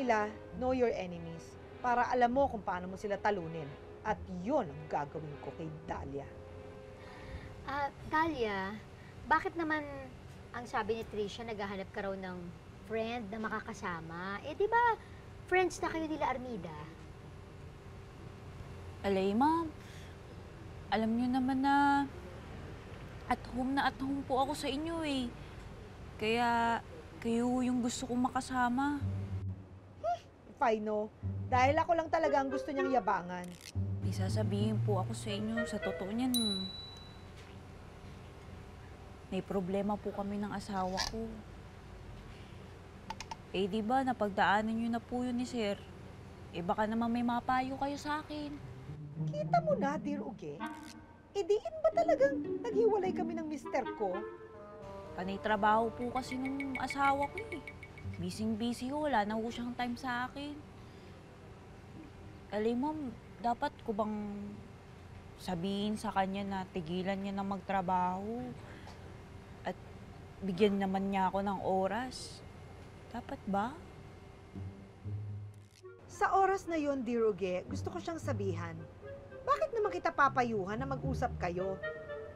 nila, know your enemies, para alam mo kung paano mo sila talunin. At yun ang gagawin ko kay Dahlia. Dahlia, bakit naman ang sabi ni Tricia, naghahanap ka raw ng friend na makakasama? Eh, di ba, friends na kayo nila Armida? Alay, ma'am. Alam niyo naman na at home po ako sa inyo eh. Kaya kayo yung gusto kong makasama. If I know, dahil ako lang talaga ang gusto niyang yabangan. May sasabihin po ako sa inyo. Sa totoo niyan, may problema po kami ng asawa ko. Eh, di ba, napagdaanan niyo na po yun ni Sir. Eh, baka naman may mapayo kayo sa akin. Kita mo na, dear Uge. Eh, diin ba talagang naghiwalay kami ng mister ko? Panay trabaho po kasi nung asawa ko eh. Busy-busy ho, wala na ho siyang time sa akin. Alay, ma'am, dapat ko bang sabihin sa kanya na tigilan niya na magtrabaho? At bigyan naman niya ako ng oras. Dapat ba? Sa oras na yon, dear Uge, gusto ko siyang sabihan. Bakit naman kita papayuhan na mag-usap kayo?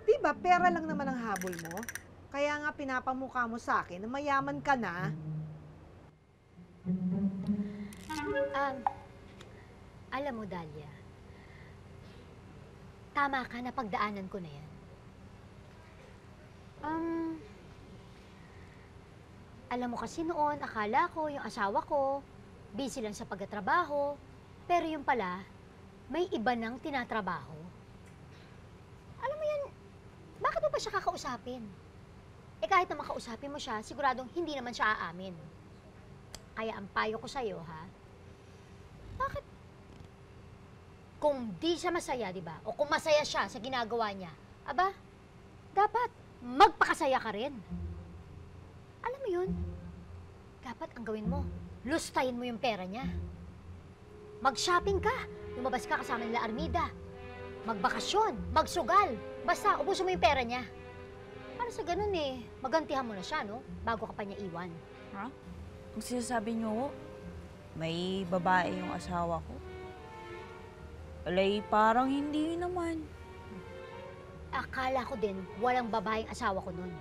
Di ba pera lang naman ang habol mo? Kaya nga pinapamukha mo sa akin na mayaman ka na. Alam mo, Dahlia, tama ka, napagdaanan ko na yan. Alam mo kasi noon, akala ko, yung asawa ko, busy lang sa pagtatrabaho, pero yung pala, may iba nang tinatrabaho. Alam mo yan, bakit mo pa siya kakausapin? Eh kahit na makausapin mo siya, siguradong hindi naman siya aamin. Kaya ang payo ko sa'yo, ha? Bakit? Kung di siya masaya, di ba? O kung masaya siya sa ginagawa niya, aba, dapat magpakasaya ka rin. Alam mo yun? Dapat ang gawin mo, lustayin mo yung pera niya. Mag-shopping ka, lumabas ka kasama nila Armida. Magbakasyon, magsugal, basta ubusin mo yung pera niya. Para sa ganun eh, magantihan mo na siya, no? Bago ka pa niya iwan. Ha? Ang sinasabi niyo, may babae yung asawa ko? Alay, parang hindi naman. Akala ko din, walang babaeng asawa ko nun.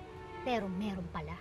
Pero meron pala.